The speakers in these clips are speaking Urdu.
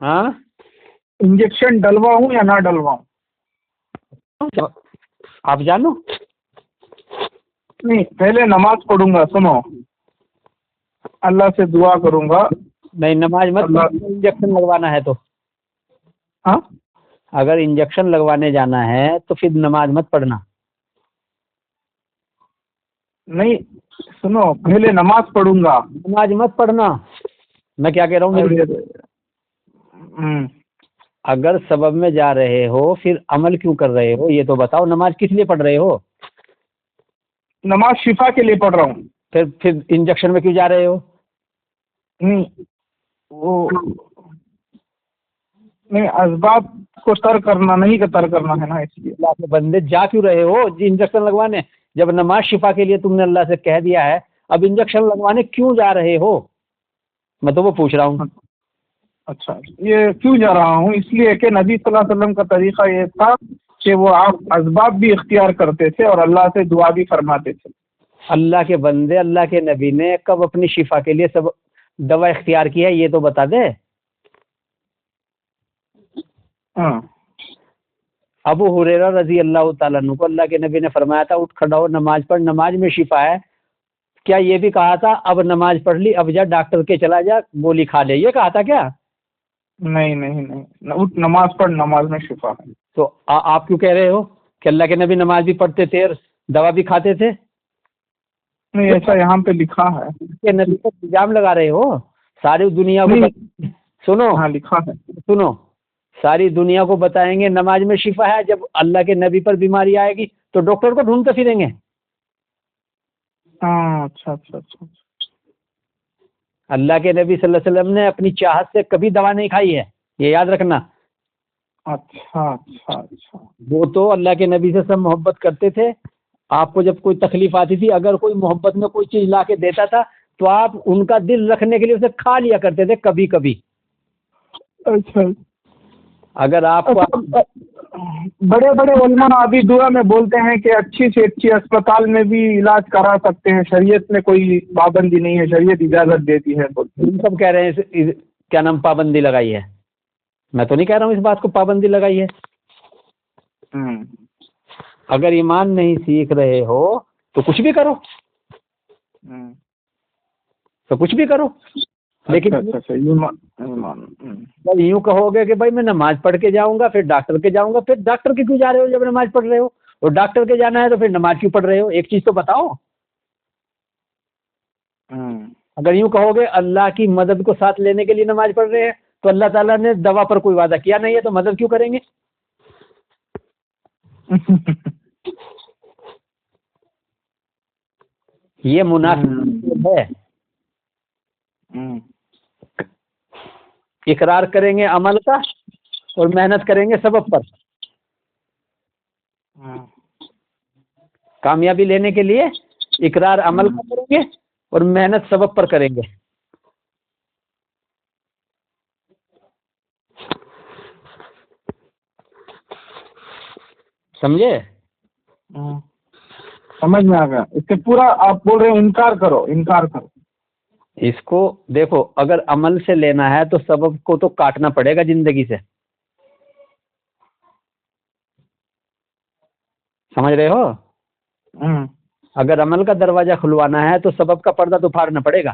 ہاں انجیکشن ڈلواؤں یا نہ ڈلواؤں؟ آپ جانو. نہیں، پہلے نماز پڑھوں گا، سنو، اللہ سے دعا کروں گا. نہیں نماز مت اللہ، انجیکشن لگوانا ہے تو. ہاں اگر انجیکشن لگوانے جانا ہے تو پھر نماز مت پڑھنا. نہیں سنو، پہلے نماز پڑھوں گا. نماز مت پڑھنا. میں کیا کہہ رہا ہوں، اگر سبب میں جا رہے ہو پھر عمل کیوں کر رہے ہو یہ تو بتاؤ. نماز کس لیے پڑھ رہے ہو؟ نماز شفا کے لیے پڑھ رہا ہوں. پھر انجیکشن میں کیوں جا رہے ہو؟ نہیں، وہ نہیں، اسباب کو ترک کرنا نہیں کہ ترک کرنا ہے نا، اس لیے. اللہ کے بندے جا کیوں رہے ہو انجیکشن لگوانے؟ جب نماز شفا کے لیے تم نے اللہ سے کہہ دیا ہے، اب انجیکشن لگوانے کیوں جا رہے ہو؟ میں تو وہ پوچھ رہا ہوں. اچھا، یہ کیوں جا رہا ہوں؟ اس لیے کہ نبی صلی اللہ علیہ وسلم کا طریقہ یہ تھا کہ وہ آپ اسباب بھی اختیار کرتے تھے اور اللہ سے دعا بھی فرماتے تھے. اللہ کے بندے، اللہ کے نبی نے کب اپنی شفا کے لیے سب دوا اختیار کی ہے یہ تو بتا دے. ہاں، ابو ہریرہ رضی اللہ تعالیٰ عنہ کو اللہ کے نبی نے فرمایا تھا اٹھ کھڑا ہو نماز پڑھ، نماز میں شفا ہے. کیا یہ بھی کہا تھا اب نماز پڑھ لی اب جا ڈاکٹر کے چلا جا گولی کھا لے؟ یہ کہا تھا کیا؟ نہیں نہیں نہیں، اٹھ نماز پڑھ، نماز میں شفا ہے. تو آپ کیوں کہہ رہے ہو کہ اللہ کے نبی نماز بھی پڑھتے تھے اور دوا بھی کھاتے تھے؟ نہیں، ایسا یہاں پہ لکھا ہے. کہ نبی پر الزام لگا رہے ہو ساری دنیا کو سنو ہاں لکھا ہے. سنو، ساری دنیا کو بتائیں گے نماز میں شفا ہے، جب اللہ کے نبی پر بیماری آئے گی تو ڈاکٹر کو ڈھونڈتے پھریں گے. ہاں، اچھا اچھا اچھا. اللہ کے نبی صلی اللہ علیہ وسلم نے اپنی چاہت سے کبھی دوا نہیں کھائی ہے، یہ یاد رکھنا. اچھا اچھا اچھا. وہ تو اللہ کے نبی سے سب محبت کرتے تھے. آپ کو جب کوئی تکلیف آتی تھی اگر کوئی محبت میں کوئی چیز لا کے دیتا تھا تو آپ ان کا دل رکھنے کے لیے اسے کھا لیا کرتے تھے کبھی کبھی. اچھا، اگر آپ کو بڑے بڑے علماء ابھی دعا میں بولتے ہیں کہ اچھی سے اچھی اسپتال میں بھی علاج کرا سکتے ہیں، شریعت میں کوئی پابندی نہیں ہے، شریعت اجازت دیتی ہے. ہم سب کہہ رہے ہیں کیا نام پابندی لگائی ہے. میں تو نہیں کہہ رہا ہوں اس بات کو پابندی لگائی ہے. اگر ایمان نہیں سیکھ رہے ہو تو کچھ بھی کرو، تو کچھ بھی کرو. لیکن یوں کہو گے کہ بھائی میں نماز پڑھ کے جاؤں گا پھر ڈاکٹر کے جاؤں گا، پھر ڈاکٹر کے کیوں جا رہے ہو جب نماز پڑھ رہے ہو؟ اور ڈاکٹر کے جانا ہے تو پھر نماز کیوں پڑھ رہے ہو؟ ایک چیز تو بتاؤ. اگر یوں کہو گے اللہ کی مدد کو ساتھ لینے کے لیے نماز پڑھ رہے ہیں تو اللہ تعالیٰ نے دوا پر کوئی وعدہ کیا نہیں ہے تو مدد کیوں کریں گے؟ یہ منافق ہے. اقرار کریں گے عمل کا اور محنت کریں گے سبب پر. کامیابی لینے کے لیے اقرار عمل کا کریں گے اور محنت سبب پر کریں گے. سمجھے؟ سمجھ میں آ گیا. اس سے پورا آپ بول رہے ہیں انکار کرو، انکار کرو. اس کو دیکھو، اگر عمل سے لینا ہے تو سبب کو تو کاٹنا پڑے گا زندگی سے. سمجھ رہے ہو؟ اگر عمل کا دروازہ کھلوانا ہے تو سبب کا پردہ تو پھاڑنا پڑے گا.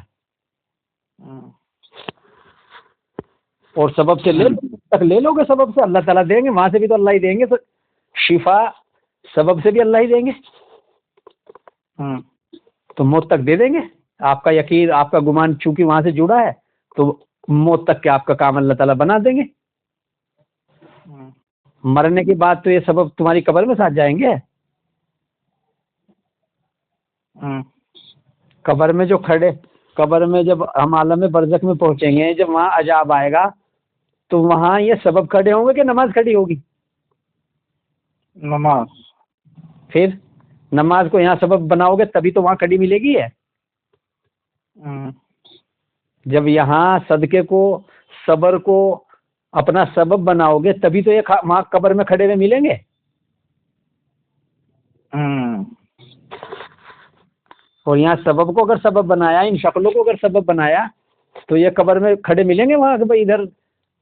اور سبب سے لے لو گے، سبب سے اللہ تعالیٰ دیں گے، وہاں سے بھی تو اللہ ہی دیں گے. تو شفا سبب سے بھی اللہ ہی دیں گے، تو موت تک دے دیں گے. آپ کا یقین، آپ کا گمان چونکہ وہاں سے جڑا ہے تو موت تک کے آپ کا کام اللہ تعالیٰ بنا دیں گے. مرنے کے بعد تو یہ سبب تمہاری قبر میں ساتھ جائیں گے. قبر میں جو کھڑے، قبر میں جب ہم عالم برزخ میں پہنچیں گے، جب وہاں عذاب آئے گا تو وہاں یہ سبب کھڑے ہوں گے کہ نماز کھڑی ہوگی؟ نماز. پھر نماز کو یہاں سبب بناؤ گے تبھی تو وہاں کھڑی ملے گی ہے. جب یہاں صدقے کو، صبر کو اپنا سبب بناؤ گے تبھی تو یہ وہاں قبر میں کھڑے ہوئے ملیں گے. اور یہاں سبب کو اگر سبب بنایا، ان شکلوں کو اگر سبب بنایا تو یہ قبر میں کھڑے ملیں گے وہاں کہ بھائی ادھر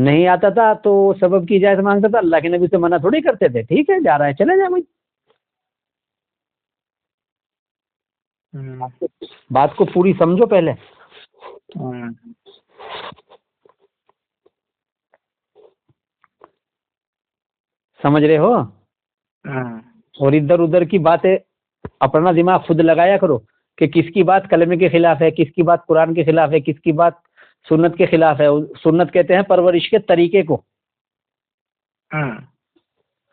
نہیں آتا تھا تو سبب کی اجازت مانگتا تھا، اللہ کے نبی سے منع تھوڑی کرتے تھے، ٹھیک ہے جا رہا ہے چلے جائے بھائی. بات کو پوری سمجھو پہلے. سمجھ رہے ہو؟ اور ادھر ادھر کی باتیں اپنا دماغ خود لگایا کرو کہ کس کی بات کلمے کے خلاف ہے، کس کی بات قرآن کے خلاف ہے، کس کی بات سنت کے خلاف ہے. سنت کہتے ہیں پرورش کے طریقے کو.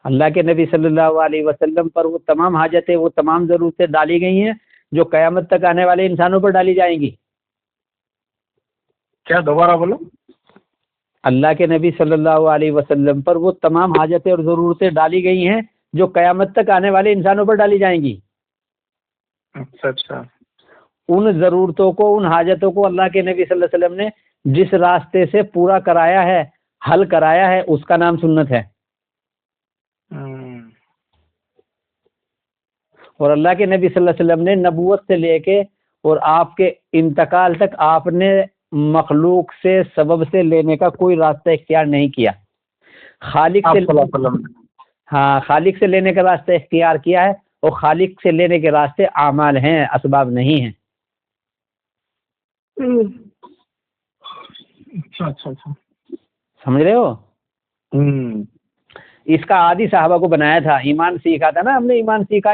اللہ کے نبی صلی اللہ علیہ وسلم پر وہ تمام حاجتیں، وہ تمام ضرورتیں ڈالی گئی ہیں جو قیامت تک آنے والے انسانوں پر ڈالی جائیں گی. کیا دوبارہ بولو؟ اللہ کے نبی صلی اللہ علیہ وسلم پر وہ تمام حاجتیں اور ضرورتیں ڈالی گئی ہیں جو قیامت تک آنے والے انسانوں پر ڈالی جائیں گی. اچھا. ان ضرورتوں کو، ان حاجتوں کو اللہ کے نبی صلی اللہ علیہ وسلم نے جس راستے سے پورا کرایا ہے، حل کرایا ہے، اس کا نام سنت ہے. اور اللہ کے نبی صلی اللہ علیہ وسلم نے نبوت سے لے کے اور آپ کے انتقال تک آپ نے مخلوق سے سبب سے لینے کا کوئی راستہ اختیار نہیں کیا. خالق سے خالق سے لینے کا راستہ اختیار کیا ہے، اور خالق سے لینے کے راستے اعمال ہیں، اسباب نہیں ہیں. اچھا. سمجھ رہے ہو؟ اس کا عادی صحابہ کو بنایا تھا. ایمان سیکھا تھا نا ہم نے، ایمان سیکھا.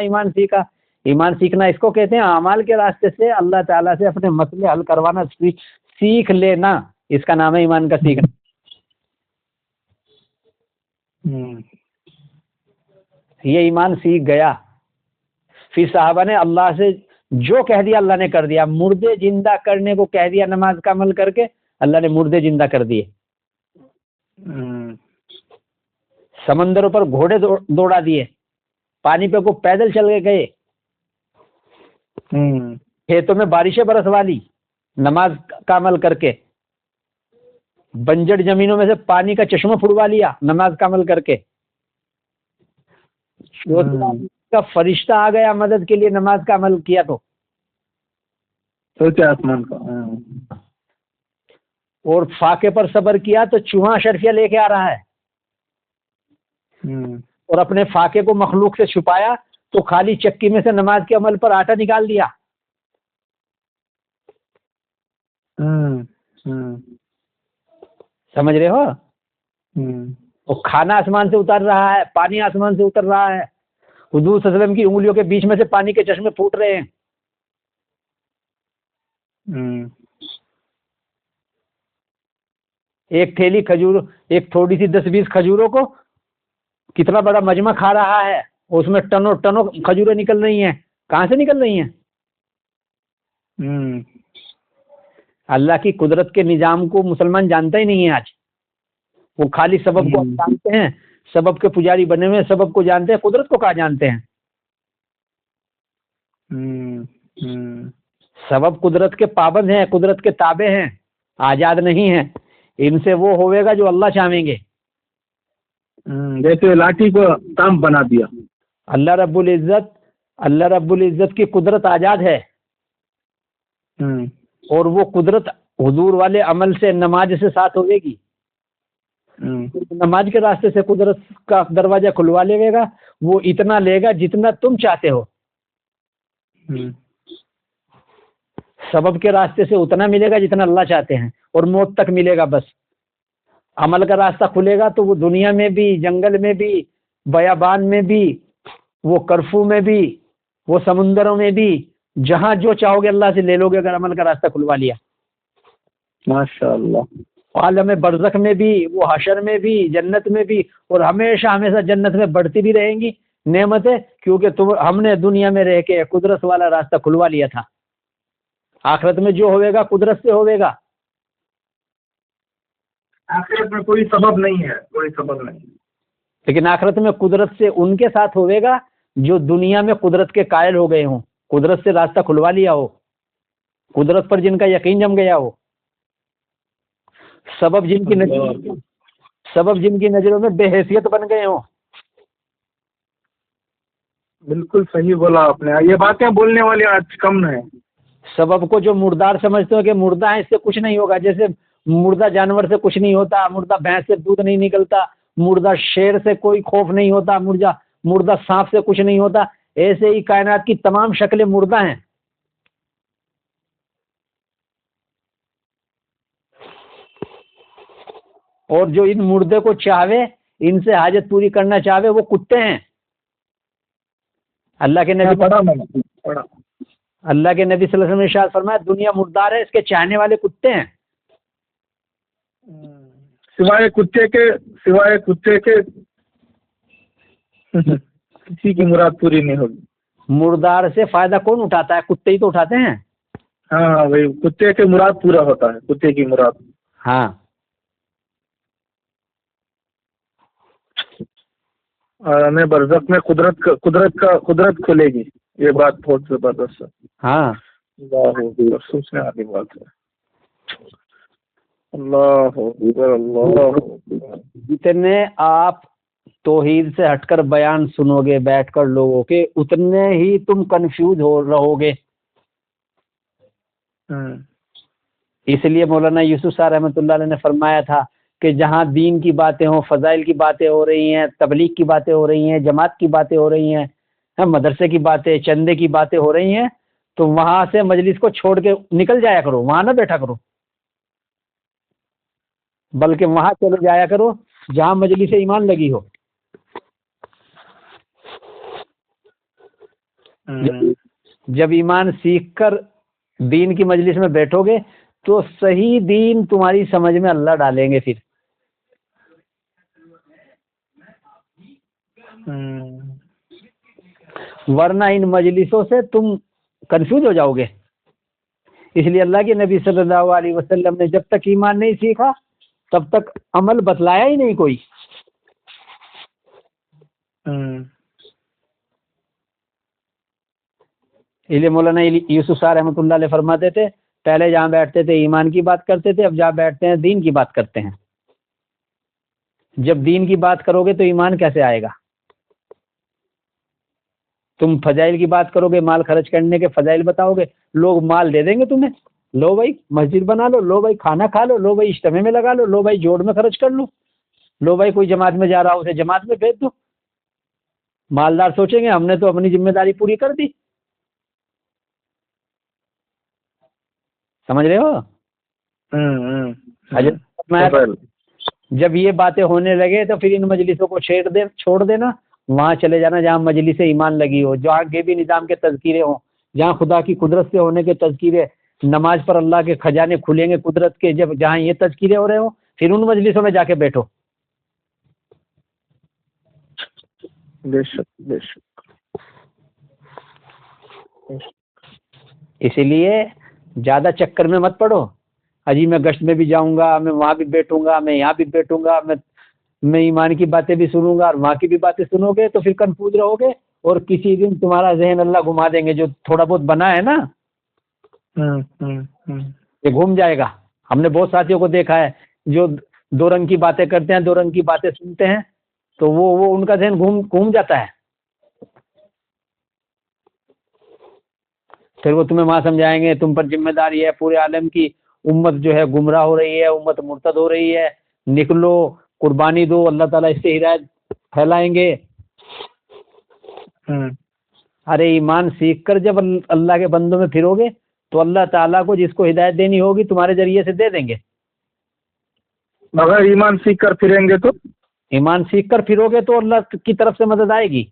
ایمان سیکھنا اس کو کہتے ہیں اعمال کے راستے سے اللہ تعالیٰ سے اپنے مسئلے حل کروانا، سیکھ لینا، اس کا نام ہے ایمان کا سیکھنا. یہ ایمان سیکھ گیا. پھر صحابہ نے اللہ سے جو کہہ دیا اللہ نے کر دیا. مردے زندہ کرنے کو کہہ دیا نماز کا عمل کر کے، اللہ نے مردے زندہ کر دیے. سمندروں پر گھوڑے دوڑا دیے، پانی پہ کو پیدل چل کے گئے. کھیتوں میں بارشیں برسوا لی نماز کا عمل کر کے. بنجر زمینوں میں سے پانی کا چشمہ پھڑوا لیا نماز کا عمل کر کے. کا فرشتہ آ گیا مدد کے لیے نماز کا عمل کیا تو. سوچا آسمان کا. اور فاقے پر صبر کیا تو چوہا اشرفیہ لے کے آ رہا ہے. اور اپنے فاقے کو مخلوق سے چھپایا تو خالی چکی میں سے نماز کے عمل پر آٹا نکال دیا. سمجھ رہے ہو؟ اور کھانا آسمان سے اتر رہا ہے، پانی آسمان سے اتر رہا ہے. حضور صلی اللہ علیہ وسلم کی انگلیوں کے بیچ میں سے پانی کے چشمے پھوٹ رہے ہیں. ایک تھیلی کھجور، ایک تھوڑی سی 10-20 کھجوروں کو کتنا بڑا مجمع کھا رہا ہے، اس میں ٹنوں ٹنوں کھجوریں نکل رہی ہیں. کہاں سے نکل رہی ہیں؟ اللہ کی قدرت کے نظام کو مسلمان جانتا ہی نہیں ہے آج. وہ خالی سبب کو جانتے ہیں، سبب کے پجاری بنے ہوئے، سبب کو جانتے ہیں، قدرت کو کہاں جانتے ہیں. سبب قدرت کے پابند ہیں، قدرت کے تابع ہیں، آزاد نہیں ہیں. ان سے وہ ہوئے گا جو اللہ چاہیں گے. جیسے لاٹھی کو کام بنا دیا. اللہ رب العزت کی قدرت آزاد ہے، اور وہ قدرت حضور والے عمل سے، نماز سے ساتھ ہوئے گی. نماز کے راستے سے قدرت کا دروازہ کھلوا لے گا. وہ اتنا لے گا جتنا تم چاہتے ہو. سبب کے راستے سے اتنا ملے گا جتنا اللہ چاہتے ہیں، اور موت تک ملے گا بس. عمل کا راستہ کھلے گا تو وہ دنیا میں بھی، جنگل میں بھی، بیابان میں بھی، وہ کرفو میں بھی، وہ سمندروں میں بھی، جہاں جو چاہو گے اللہ سے لے لو گے اگر عمل کا راستہ کھلوا لیا. ماشاءاللہ. عالم برزخ میں بھی، وہ حشر میں بھی، جنت میں بھی، اور ہمیشہ ہمیشہ جنت میں بڑھتی بھی رہیں گی نعمتیں، کیونکہ ہم نے دنیا میں رہ کے قدرت والا راستہ کھلوا لیا تھا. آخرت میں جو ہوئے گا قدرت سے ہوئے گا. آخرت میں کوئی سبب نہیں ہے، کوئی سبب نہیں. لیکن آخرت میں قدرت سے ان کے ساتھ ہوئے گا جو دنیا میں قدرت کے قائل ہو گئے ہوں، قدرت سے راستہ کھلوا لیا ہو، قدرت پر جن کا یقین جم گیا ہو. سبب جن کی نظروں میں بے حیثیت بن گئے ہوں. بالکل صحیح بولا آپ نے. یہ باتیں بولنے والے آج کم ہیں. سبب کو جو مردار سمجھتے ہو کہ مردہ ہے، اس سے کچھ نہیں ہوگا. جیسے مردہ جانور سے کچھ نہیں ہوتا، مردہ بھینس سے دودھ نہیں نکلتا، مردہ شیر سے کوئی خوف نہیں ہوتا، مردہ سانپ سے کچھ نہیں ہوتا، ایسے ہی کائنات کی تمام شکلیں مردہ ہیں. اور جو ان مردے کو چاہے، ان سے حاجت پوری کرنا چاہے، وہ کتے ہیں. اللہ کے نبی پڑھا میں نے پڑھا. اللہ کے نبی صلی اللہ علیہ وسلم نے ارشاد فرمایا دنیا مردار ہے، اس کے چاہنے والے کتے ہیں. سوائے کتے کے کسی کی مراد پوری نہیں ہوگی. مردار سے فائدہ کون اٹھاتا ہے؟ کتے ہی تو اٹھاتے ہیں. ہاں وہی کتے کی مراد پورا ہوتا ہے، کتے کی مراد. ہاں اور ہمیں برزخ میں قدرت کھلے گی. یہ بات بہت زبردست ہے. ہاں اللہ اکبر، سوچنے والی بات ہے. اللہ اکبر اللہ اکبر. جتنے آپ توحید سے ہٹ کر بیان سنو گے بیٹھ کر لوگوں کے، اتنے ہی تم کنفیوز رہو گے. اس لیے مولانا یوسف صاحب رحمۃ اللہ علیہ نے فرمایا تھا کہ جہاں دین کی باتیں ہوں، فضائل کی باتیں ہو رہی ہیں، تبلیغ کی باتیں ہو رہی ہیں، جماعت کی باتیں ہو رہی ہیں، مدرسے کی باتیں، چندے کی باتیں ہو رہی ہیں، تو وہاں سے مجلس کو چھوڑ کے نکل جایا کرو، وہاں نہ بیٹھا کرو، بلکہ وہاں چلے جایا کرو جہاں مجلس ایمان لگی ہو. جب ایمان سیکھ کر دین کی مجلس میں بیٹھو گے تو صحیح دین تمہاری سمجھ میں اللہ ڈالیں گے. پھر ورنہ ان مجلسوں سے تم کنفیوز ہو جاؤ گے. اس لیے اللہ کے نبی صلی اللہ علیہ وسلم نے جب تک ایمان نہیں سیکھا تب تک عمل بتلایا ہی نہیں کوئی. اس لیے مولانا یوسف صاحب رحمۃ اللہ علیہ فرماتے تھے پہلے جہاں بیٹھتے تھے ایمان کی بات کرتے تھے، اب جہاں بیٹھتے ہیں دین کی بات کرتے ہیں. جب دین کی بات کرو گے تو ایمان کیسے آئے گا؟ تم فضائل کی بات کرو گے، مال خرچ کرنے کے فضائل بتاؤ گے، لوگ مال دے دیں گے تمہیں. لو بھائی مسجد بنا لو، لو بھائی کھانا کھا لو، لو بھائی اجتماع میں لگا لو، لو بھائی جوڑ میں خرچ کر لو، لو بھائی کوئی جماعت میں جا رہا ہو اسے جماعت میں بھیج دو. مالدار سوچیں گے ہم نے تو اپنی ذمہ داری پوری کر دی. سمجھ رہے ہو؟ جب یہ باتیں ہونے لگے تو پھر ان مجلسوں کو چھوڑ دینا، وہاں چلے جانا جہاں مجلس ایمان لگی ہو، جہاں غیبی نظام کے تذکیرے ہوں، جہاں خدا کی قدرت سے ہونے کے تذکیرے، نماز پر اللہ کے خزانے کھلیں گے قدرت کے، جہاں یہ تذکیرے ہو رہے ہوں پھر ان مجلسوں میں جا کے بیٹھو. بے شک بے شک. اسی لیے زیادہ چکر میں مت پڑو. اجی میں گشت میں بھی جاؤں گا، میں وہاں بھی بیٹھوں گا، میں یہاں بھی بیٹھوں گا، میں ایمان کی باتیں بھی سنوں گا اور وہاں کی بھی باتیں سنو گے تو پھر کنفیوز رہو گے اور کسی دن تمہارا ذہن اللہ گھما دیں گے. جو تھوڑا بہت بنا ہے نا یہ گھوم جائے گا. ہم نے بہت ساتھیوں کو دیکھا ہے جو دو رنگ کی باتیں کرتے ہیں، دو رنگ کی باتیں سنتے ہیں تو وہ ان کا ذہن گھوم جاتا ہے. پھر وہ تمہیں وہاں سمجھائیں گے تم پر ذمہ داری ہے، پورے عالم کی امت جو ہے گمراہ ہو رہی ہے، امت مرتد ہو رہی ہے، نکلو قربانی دو، اللہ تعالیٰ اس سے ہدایت پھیلائیں گے. ارے ایمان سیکھ کر جب اللہ کے بندوں میں پھرو گے تو اللہ تعالیٰ کو جس کو ہدایت دینی ہوگی تمہارے ذریعے سے دے دیں گے. اگر ایمان سیکھ کر پھریں گے تو ایمان سیکھ کر پھرو گے تو اللہ کی طرف سے مدد آئے گی.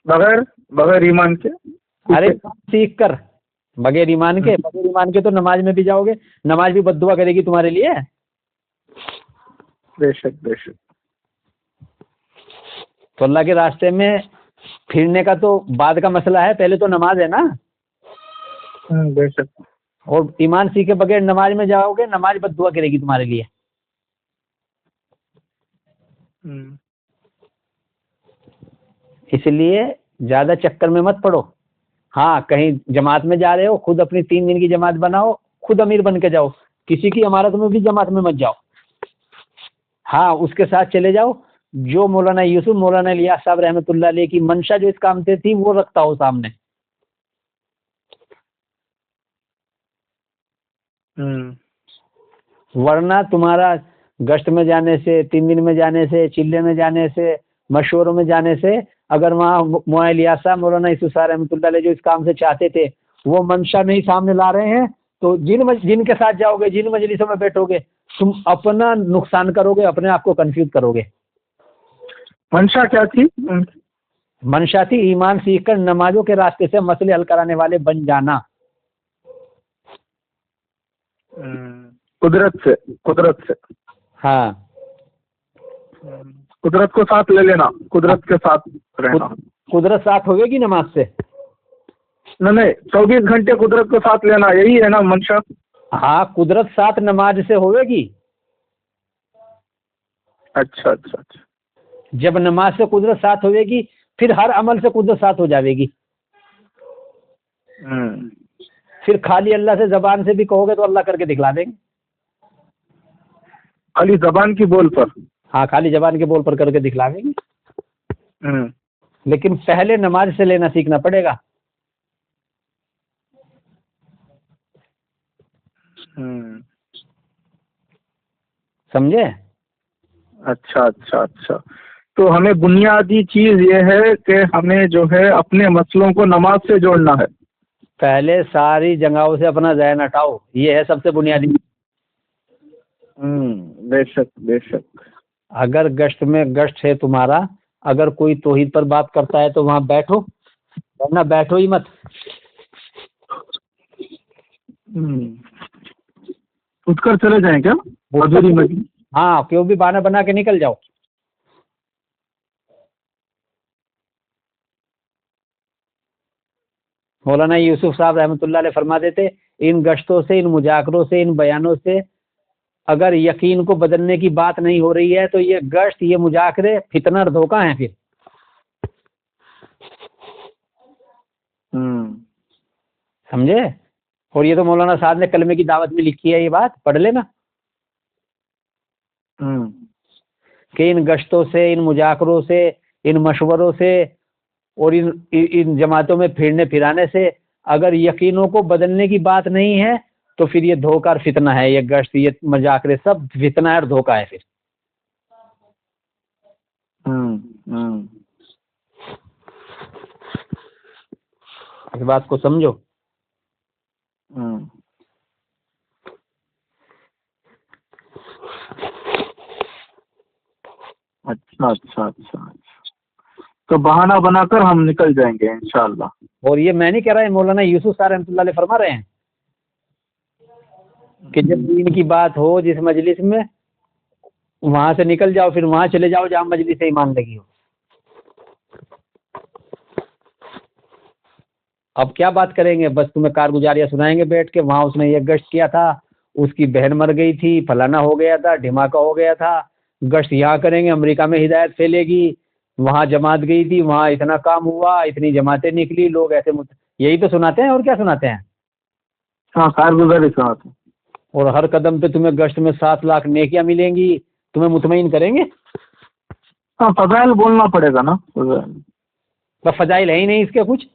بغیر ایمان کے ارے سیکھ کر بغیر ایمان کے تو نماز میں بھی جاؤ گے، نماز بھی بد دعا کرے گی تمہارے لیے. بے شک بے شک. تو اللہ کے راستے میں پھرنے کا تو بعد کا مسئلہ ہے، پہلے تو نماز ہے نا. بے شک. اور ایمان سیکھے بغیر نماز میں جاؤ گے، نماز بد دعا کرے گی تمہارے لیے. اس لیے زیادہ چکر میں مت پڑو. ہاں کہیں جماعت میں جا رہے ہو خود اپنی 3 دن کی جماعت بناؤ، خود امیر بن کے جاؤ، کسی کی امارت میں بھی جماعت میں مت جاؤ. ہاں اس کے ساتھ چلے جاؤ جو مولانا یوسف مولانا الیاس صاحب رحمۃ اللہ علیہ کی منشا جو اس کام سے تھی وہ رکھتا ہو سامنے. ورنہ تمہارا گشت میں جانے سے، 3 دن میں جانے سے، چلے میں جانے سے، مشوروں میں جانے سے، اگر وہاں مولانا الیاس صاحب، مولانا یوسف صاحب رحمۃ اللہ علیہ جو اس کام سے چاہتے تھے وہ منشا نہیں سامنے لا رہے ہیں، تو جن کے ساتھ جاؤ گے، جن مجلسوں میں بیٹھو گے، تم اپنا نقصان کرو گے، اپنے آپ کو کنفیوز کرو گے۔ منشا کیا تھی؟ منشا تھی ایمان سیکھ کر نمازوں کے راستے سے مسئلے حل کرانے والے بن جانا۔ قدرت سے ہاں، قدرت کو ساتھ لے لینا، قدرت کے ساتھ رہنا۔ قدرت ساتھ ہوئے گی نماز سے؟ نہیں، 24 گھنٹے قدرت کو ساتھ لینا، یہی ہے نا منشا؟ ہاں، قدرت ساتھ نماز سے ہوئے گی۔ اچھا۔ جب نماز سے قدرت ساتھ ہوئے گی پھر ہر عمل سے قدرت ساتھ ہو جاوے گی۔ پھر خالی اللہ سے زبان سے بھی کہو گے تو اللہ کر کے دکھلا دیں گے۔ خالی زبان کی بول پر؟ ہاں، خالی زبان کے بول پر کر کے دکھلا دیں گے، لیکن پہلے نماز سے لینا سیکھنا پڑے گا۔ سمجھے؟ اچھا۔ تو ہمیں بنیادی چیز یہ ہے کہ ہمیں جو ہے اپنے مسئلوں کو نماز سے جوڑنا ہے۔ پہلے ساری جگہوں سے اپنا ذہن ہٹاؤ، یہ ہے سب سے بنیادی۔ بے شک۔ اگر گشت ہے تمہارا، اگر کوئی توحید پر بات کرتا ہے تو وہاں بیٹھو، ورنہ بیٹھو ہی مت۔ اٹھ کر چلے جائیں کیا حضوری میں؟ ہاں، کیوں بھی بہانہ بنا کے نکل جاؤ۔ مولانا یوسف صاحب رحمۃ اللہ علیہ فرماتے تھے ان گشتوں سے، ان مذاکروں سے، ان بیانوں سے اگر یقین کو بدلنے کی بات نہیں ہو رہی ہے تو یہ گشت، یہ مذاکرے فتنہ اور دھوکہ ہیں پھر۔ سمجھے؟ اور یہ تو مولانا صاحب نے کلمے کی دعوت میں لکھی ہے، یہ بات پڑھ لینا کہ ان گشتوں سے، ان مذاکروں سے، ان مشوروں سے اور ان جماعتوں میں پھرنے پھرانے سے اگر یقینوں کو بدلنے کی بات نہیں ہے تو پھر یہ دھوکہ اور فتنہ ہے، یہ گشت، یہ مذاکرے سب فتنہ اور دھوکہ ہے پھر۔ اس بات کو سمجھو۔ اچھا۔ تو بہانہ بنا کر ہم نکل جائیں گے انشاءاللہ۔ اور یہ میں نہیں کہہ رہا، مولانا یوسف صاحب رحمۃ اللہ علیہ فرما رہے ہیں کہ جب دین کی بات ہو جس مجلس میں، وہاں سے نکل جاؤ، پھر وہاں چلے جاؤ جہاں مجلس سے ایمان لگی ہو۔ اب کیا بات کریں گے، بس تمہیں کارگزاریاں سنائیں گے بیٹھ کے، وہاں اس نے یہ گشت کیا تھا، اس کی بہن مر گئی تھی، فلانا ہو گیا تھا، دھماکہ ہو گیا تھا، گشت یہاں کریں گے، امریکہ میں ہدایت پھیلے گی، وہاں جماعت گئی تھی، وہاں اتنا کام ہوا، اتنی جماعتیں نکلی، لوگ ایسے یہی تو سناتے ہیں، اور کیا سناتے ہیں؟ ہاں، کارگزاری سناتے ہیں۔ اور ہر قدم پہ تمہیں گشت میں 7 لاکھ نیکیاں ملیں گی، تمہیں مطمئن کریں گے۔ ہاں، فضائل بولنا پڑے گا نا۔ فضائل ہے ہی نہیں اس کے کچھ،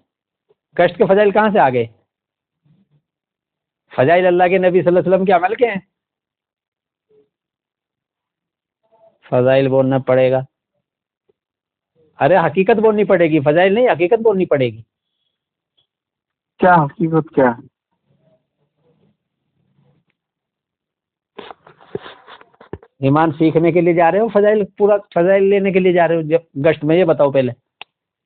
گشت کے فضائل کہاں سے آ گئے؟ فضائل اللہ کے نبی صلی اللہ علیہ وسلم کے عمل کے ہیں۔ فضائل بولنا پڑے گا، ارے حقیقت بولنی پڑے گی، فضائل نہیں، حقیقت بولنی پڑے گی۔ کیا حقیقت کیا ہے؟ ایمان سیکھنے کے لیے جا رہے ہو، فضائل پورا فضائل لینے کے لیے جا رہے ہو جب گشت میں؟ یہ بتاؤ پہلے۔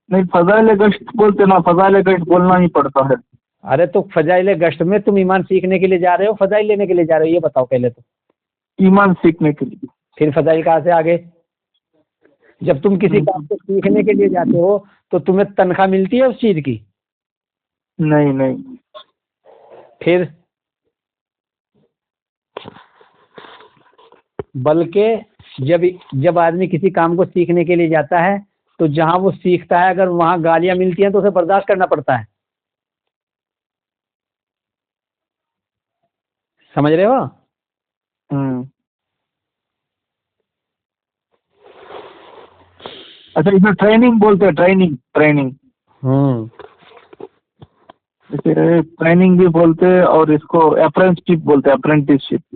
نہیں، فضائل گشت بولتے نا، فضائل گشت بولنا ہی پڑتا ہے۔ ارے تو فضائل گشت میں تم ایمان سیکھنے کے لیے جا رہے ہو، فضائل لینے کے لیے جا رہے ہو؟ یہ بتاؤ پہلے تو۔ ایمان سیکھنے کے لیے۔ پھر فضائل کہاں سے آگے؟ جب تم کسی کام کو سیکھنے کے لیے جاتے ہو تو تمہیں تنخواہ ملتی ہے اس چیز کی؟ نہیں۔ پھر بلکہ جب آدمی کسی کام کو سیکھنے کے لیے جاتا ہے تو جہاں وہ سیکھتا ہے اگر وہاں گالیاں ملتی ہیں تو اسے برداشت کرنا پڑتا ہے۔ سمجھ رہے ہو؟ اچھا، اس میں ٹریننگ بولتے ہیں، ٹریننگ ٹریننگ بھی بولتے ہیں، اور اس کو اپرینٹسشپ بولتے ہیں، اپرینٹسشپ۔